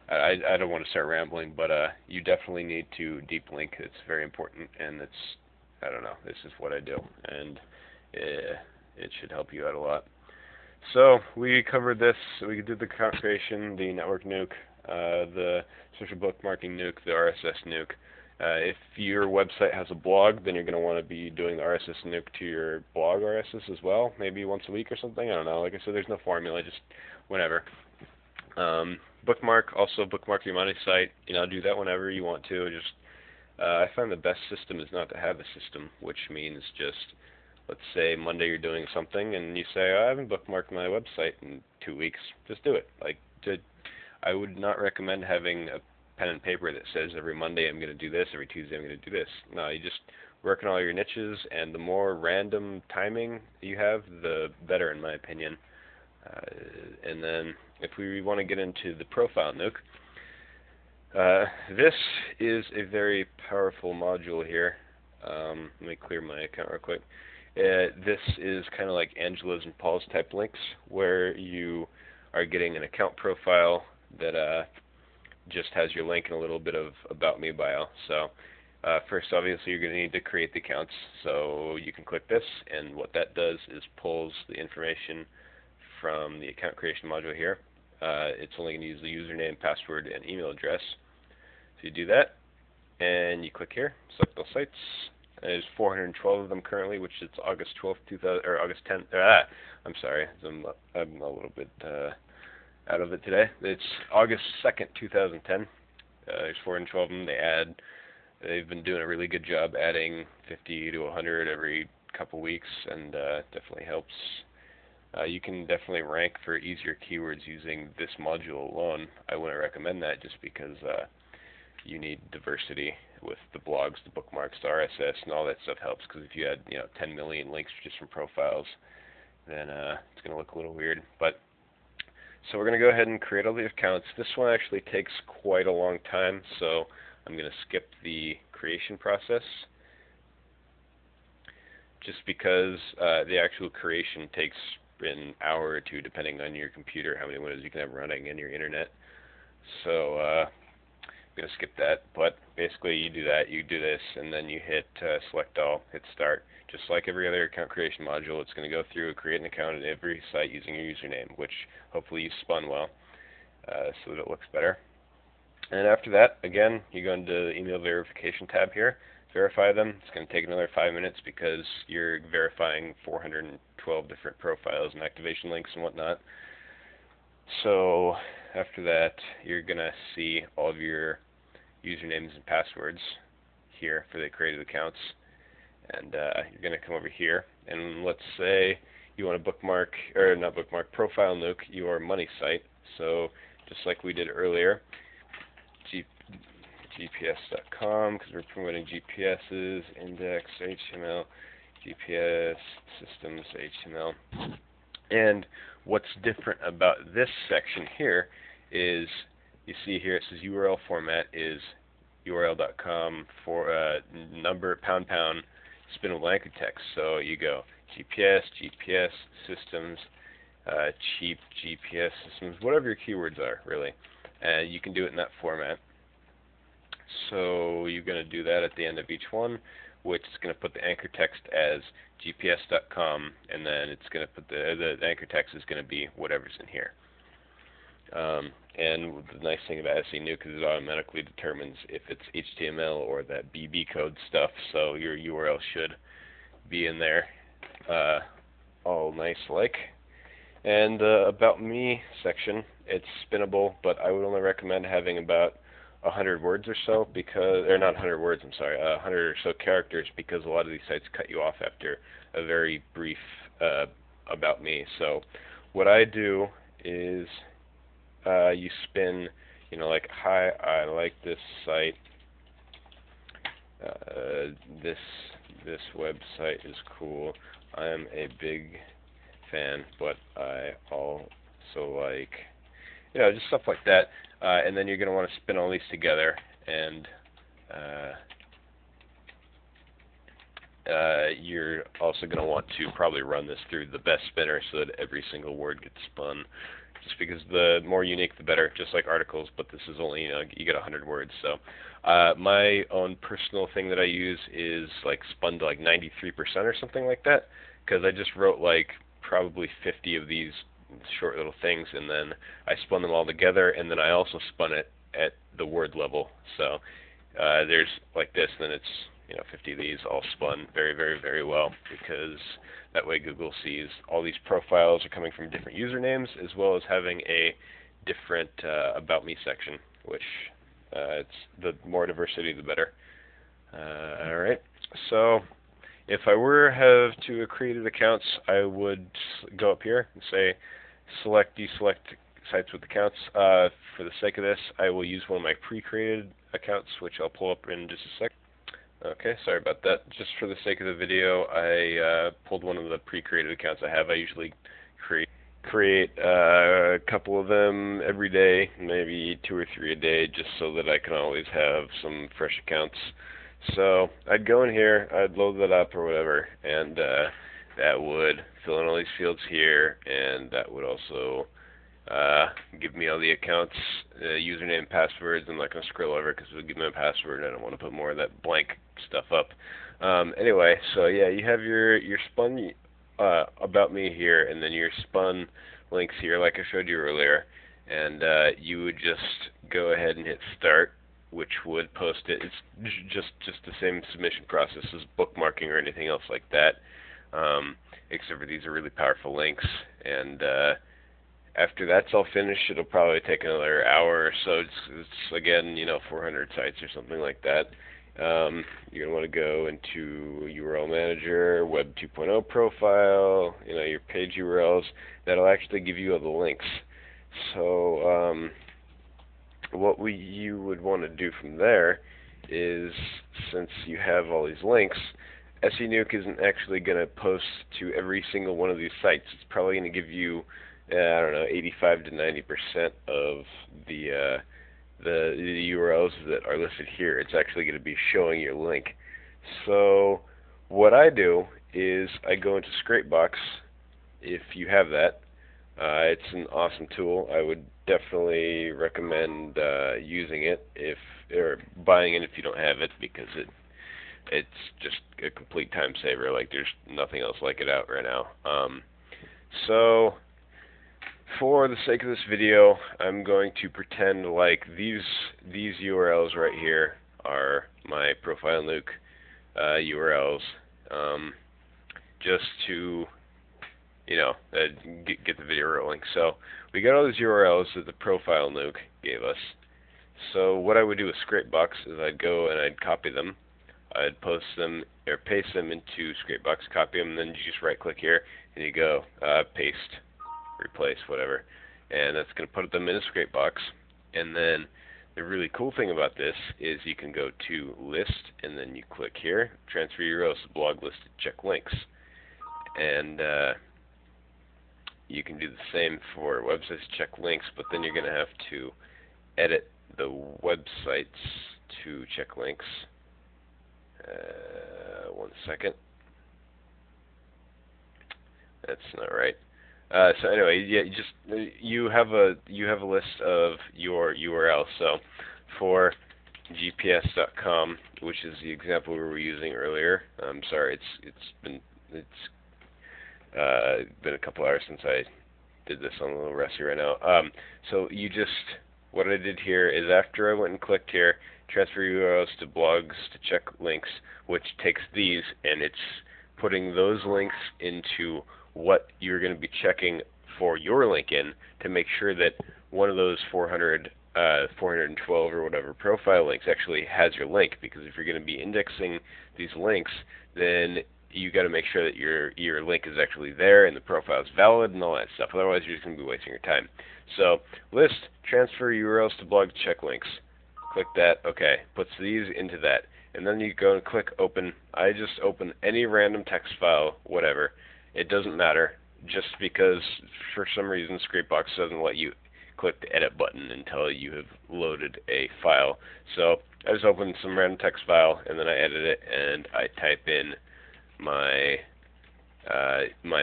I don't want to start rambling, but you definitely need to deep link. It's very important, and I don't know, this is what I do, and it should help you out a lot. So we covered this. We did the account creation, the network nuke, the social bookmarking nuke, the RSS nuke. If your website has a blog, then you're going to want to be doing the RSS nuke to your blog RSS as well, maybe once a week or something. I don't know. Like I said, there's no formula, just whenever. Bookmark your money site. Do that whenever you want to. Just I find the best system is not to have a system, which means just, let's say Monday you're doing something and you say, I haven't bookmarked my website in 2 weeks. Just do it. I would not recommend having a pen and paper that says every Monday I'm going to do this, every Tuesday I'm going to do this. No, you just work on all your niches, and the more random timing you have, the better, in my opinion. And then if we want to get into the profile nuke, this is a very powerful module here. Let me clear my account real quick. This is kind of like Angela's and Paul's type links, where you are getting an account profile that just has your link and a little bit of About Me bio. So first, obviously, you're going to need to create the accounts. So you can click this, and what that does is pulls the information from the account creation module here. It's only going to use the username, password, and email address. So you do that, and you click here, select those sites. There's 412 of them currently, which is August 12th, August 10th. I'm sorry, I'm a little bit out of it today. It's August 2nd, 2010. There's 412 of them. They've been doing a really good job adding 50 to 100 every couple weeks, and definitely helps. You can definitely rank for easier keywords using this module alone. I wouldn't recommend that just because you need diversity with the blogs, the bookmarks, the RSS, and all that stuff helps. Because if you had 10 million links just from profiles, then it's going to look a little weird. But so we're going to go ahead and create all the accounts. This one actually takes quite a long time, so I'm going to skip the creation process, just because the actual creation takes an hour or two, depending on your computer, how many windows you can have running, and your internet. So I'm going to skip that. But basically, you do that, you do this, and then you hit select all, hit start. Just like every other account creation module, it's going to go through, create an account at every site using your username, which hopefully you spun well, so that it looks better. And after that, again, you go into the email verification tab here, verify them. It's going to take another 5 minutes because you're verifying 412 different profiles and activation links and whatnot. So after that, you're going to see all of your usernames and passwords here for the created accounts. And you're going to come over here, and let's say you want to bookmark, or not bookmark, profile nuke your money site. So just like we did earlier, gps.com, because we're promoting GPSs, index, HTML, GPS, systems, HTML. And what's different about this section here is, you see here it says URL format is url.com for number pound spinable anchor text. So you go GPS systems, cheap GPS systems, whatever your keywords are, really. And you can do it in that format. So you're going to do that at the end of each one, which is going to put the anchor text as gps.com, and then it's going to put the anchor text is going to be whatever's in here. And the nice thing about SENuke is it automatically determines if it's HTML or that BB code stuff, so your URL should be in there all nice like. And about me section, it's spinnable, but I would only recommend having about 100 words or so, because, or not 100 words, I'm sorry, 100 or so characters, because a lot of these sites cut you off after a very brief about me. So what I do is you spin, like, hi, I like this site, this website is cool, I'm a big fan, but I also like, just stuff like that. And then you're going to want to spin all these together, and you're also going to want to probably run this through the best spinner so that every single word gets spun, just because the more unique the better, just like articles, but this is only, you get 100 words. So my own personal thing that I use is like spun to like 93% or something like that, because I just wrote like probably 50 of these short little things, and then I spun them all together, and then I also spun it at the word level. So there's like this, then it's 50 of these all spun very, very, very well, because that way Google sees all these profiles are coming from different usernames, as well as having a different about me section, which it's the more diversity the better. Alright, so if I were have to created accounts, I would go up here and say deselect sites with accounts. For the sake of this, I will use one of my pre-created accounts, which I'll pull up in just a sec. Okay, sorry about that. Just for the sake of the video, I pulled one of the pre-created accounts I have. I usually create a couple of them every day, maybe 2 or 3 a day, just so that I can always have some fresh accounts. So I'd go in here, I'd load that up or whatever, and that would fill in all these fields here, and that would also give me all the accounts, username, passwords. I'm not going to scroll over because it'll give me a password. I don't want to put more of that blank stuff up. Anyway, so yeah, you have your spun about me here, and then your spun links here, like I showed you earlier, and you would just go ahead and hit start, which would post it. It's just the same submission process as bookmarking or anything else like that, except for these are really powerful links, and After that's all finished, it'll probably take another hour or so. It's again, 400 sites or something like that. You're gonna want to go into URL Manager, Web 2.0 profile, your page URLs. That'll actually give you all the links. So what you would want to do from there is, since you have all these links, SENuke isn't actually going to post to every single one of these sites. It's probably going to give you, I don't know, 85 to 90% of the URLs that are listed here. It's actually going to be showing your link. So what I do is I go into Scrapebox, if you have that. It's an awesome tool. I would definitely recommend using it or buying it if you don't have it, because it's just a complete time saver. Like, there's nothing else like it out right now. So for the sake of this video, I'm going to pretend like these URLs right here are my ProfileNuke URLs, just to get the video rolling. So we got all these URLs that the ProfileNuke gave us. So what I would do with Scrapebox is I'd go and I'd copy them. I'd post them or paste them into Scrapebox, copy them, and then you just right click here and you go paste, replace, whatever. And that's going to put them in a Scrapebox. And then the really cool thing about this is you can go to list and then you click here, transfer URLs to blog list to check links. And you can do the same for websites, check links, but then you're going to have to edit the websites to check links. One second. That's not right. So anyway, yeah, you have a list of your URLs. So for gps.com, which is the example we were using earlier. I'm sorry, it's been a couple hours since I did this. I'm a little rusty right now. So what I did here is, after I went and clicked here, transfer URLs to blogs to check links, which takes these and it's putting those links into what you're going to be checking for your link in, to make sure that one of those 412 or whatever profile links actually has your link. Because if you're going to be indexing these links, then you got to make sure that your link is actually there and the profile is valid and all that stuff. Otherwise, you're just going to be wasting your time. So list, transfer URLs to blog to check links. Click that. Okay, puts these into that, and then you go and click open. I just open any random text file, whatever. It doesn't matter, just because for some reason Scrapebox doesn't let you click the edit button until you have loaded a file. So I just open some random text file and then I edit it and I type in my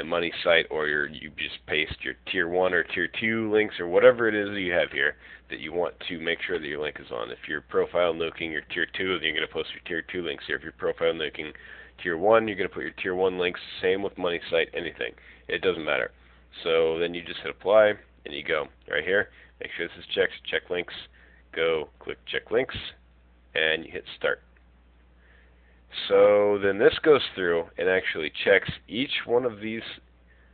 money site, or you just paste your tier 1 or tier 2 links or whatever it is that you have here that you want to make sure that your link is on. If you're profile nuking your tier 2, then you're going to post your tier 2 links here. If you're profile nuking tier 1, you're going to put your tier 1 links. Same with money site, anything. It doesn't matter. So then you just hit apply and you go right here, make sure this is checked, check links, go click check links, and you hit start. So then this goes through and actually checks each one of these,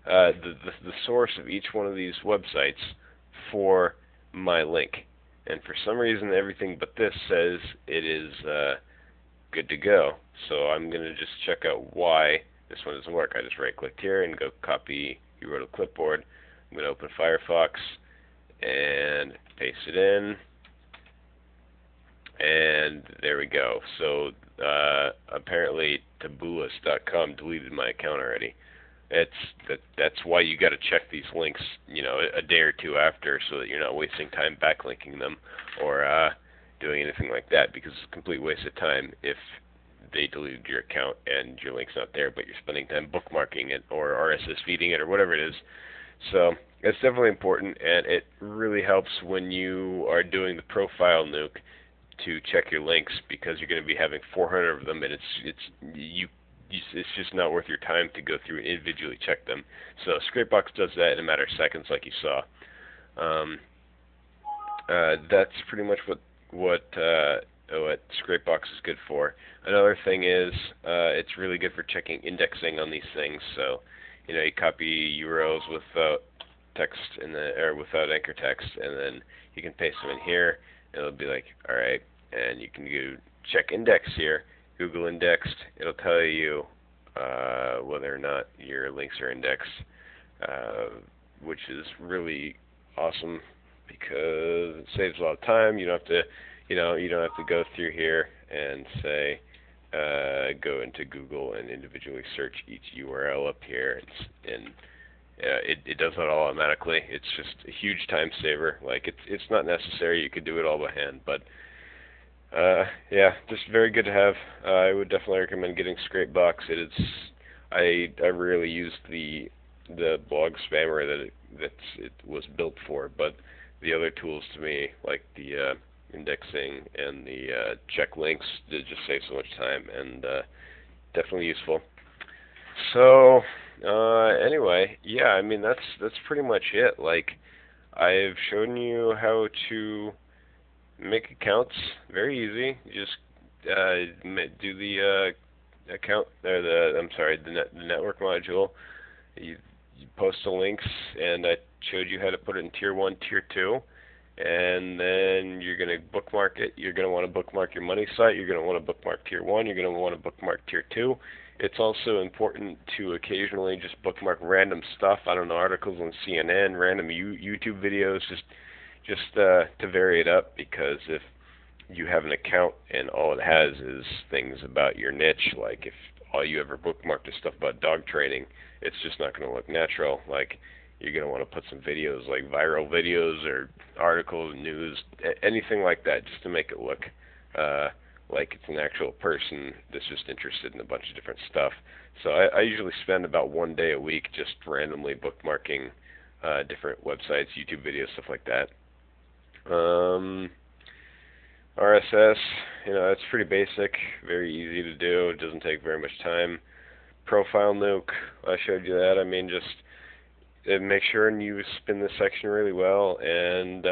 the source of each one of these websites for my link. And for some reason, everything but this says it is good to go. So I'm going to just check out why this one doesn't work. I just right-clicked here and go copy URL to clipboard. I'm going to open Firefox and paste it in. And there we go. So apparently tabulas.com deleted my account already. That's why you got to check these links, a day or two after, so that you're not wasting time backlinking them or doing anything like that, because it's a complete waste of time if they deleted your account and your link's not there, but you're spending time bookmarking it or RSS feeding it or whatever it is. So it's definitely important, and it really helps when you are doing the ProfileNuke to check your links, because you're going to be having 400 of them, and it's just not worth your time to go through and individually check them. So Scrapebox does that in a matter of seconds, like you saw. That's pretty much what Scrapebox is good for. Another thing is it's really good for checking indexing on these things. So you copy URLs with text in the or without anchor text, and then you can paste them in here. And it'll be like, all right, and you can go check index here, Google indexed. It'll tell you whether or not your links are indexed, which is really awesome because it saves a lot of time. You don't have to, you don't have to go through here and say, go into Google and individually search each URL up here, and it does that all automatically. It's just a huge time saver. Like it's not necessary. You could do it all by hand, but yeah, just very good to have. I would definitely recommend getting Scrapebox. I rarely use the blog spammer that it was built for, but the other tools to me, like the indexing and the check links, they just save so much time, and definitely useful. So anyway, yeah, I mean that's pretty much it. Like, I've shown you how to make accounts. Very easy. You just do the account or the network module. You post the links, and I showed you how to put it in tier 1, tier 2, and then you're going to bookmark it. You're going to want to bookmark your money site. You're going to want to bookmark tier 1. You're going to want to bookmark tier 2. It's also important to occasionally just bookmark random stuff. I don't know, articles on CNN, random YouTube videos, just to vary it up, because if you have an account and all it has is things about your niche, like if all you ever bookmarked is stuff about dog training, it's just not going to look natural. Like, you're going to want to put some videos, like viral videos or articles, news, anything like that, just to make it look like it's an actual person that's just interested in a bunch of different stuff. So I usually spend about 1 day a week just randomly bookmarking different websites, YouTube videos, stuff like that. RSS, it's pretty basic, very easy to do. It doesn't take very much time. Profile nuke, I showed you that. I mean, just make sure and you spin this section really well, and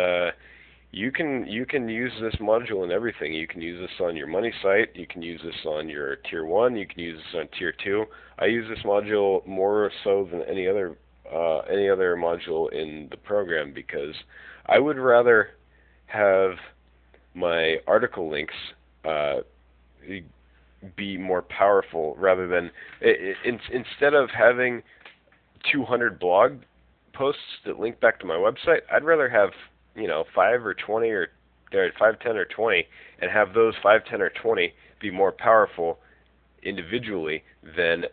you can use this module in everything. You can use this on your money site. You can use this on your tier 1. You can use this on tier 2. I use this module more so than any other module in the program, because I would rather have my article links be more powerful, rather than instead of having 200 blog posts that link back to my website, I'd rather have 5 or 20 or 5, 10 or 20, and have those 5, 10 or 20 be more powerful individually than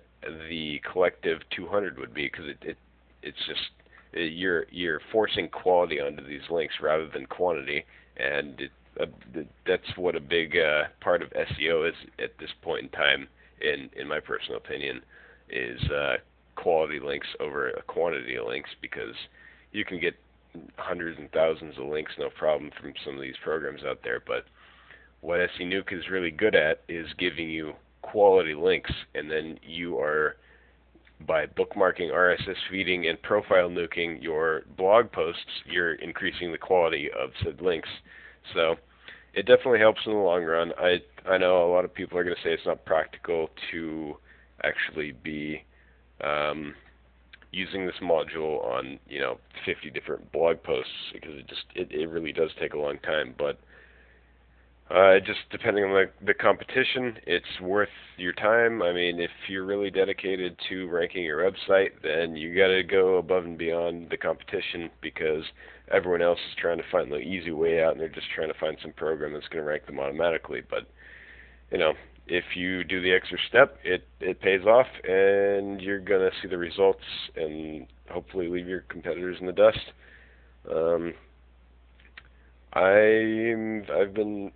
the collective 200 would be, because it's just you're forcing quality onto these links rather than quantity, and that's what a big part of SEO is at this point in time, in my personal opinion, is quality links over a quantity of links, because you can get hundreds and thousands of links no problem from some of these programs out there, but what SENuke is really good at is giving you quality links, and then you are, by bookmarking, RSS feeding, and profile nuking your blog posts, you're increasing the quality of said links. So it definitely helps in the long run. I know a lot of people are going to say it's not practical to actually be using this module on 50 different blog posts, because it really does take a long time. But just depending on the competition, it's worth your time. I mean, if you're really dedicated to ranking your website, then you got to go above and beyond the competition, because everyone else is trying to find the easy way out, and they're just trying to find some program that's going to rank them automatically. But if you do the extra step, it pays off, and you're going to see the results and hopefully leave your competitors in the dust. I've been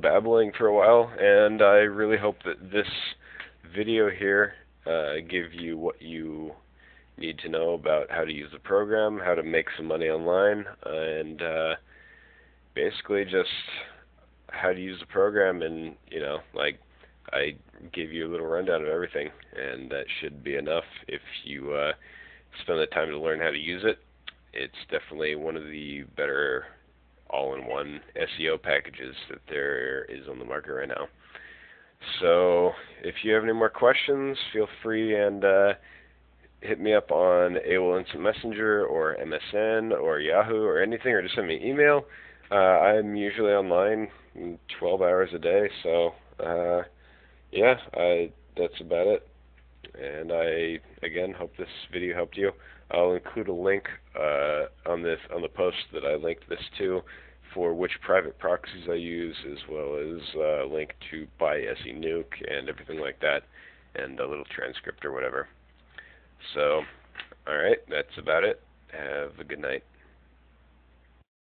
babbling for a while, and I really hope that this video here give you what you need to know about how to use the program, how to make some money online, and basically just how to use the program. And I gave you a little rundown of everything, and that should be enough if you spend the time to learn how to use it. It's definitely one of the better all-in-one SEO packages that there is on the market right now. So if you have any more questions, feel free and hit me up on AOL Instant Messenger or MSN or Yahoo or anything, or just send me an email. I'm usually online 12 hours a day, so yeah, that's about it. And I again hope this video helped you. I'll include a link on the post that I linked this to for which private proxies I use, as well as a link to buy SENuke and everything like that, and a little transcript or whatever. So, alright, that's about it. Have a good night.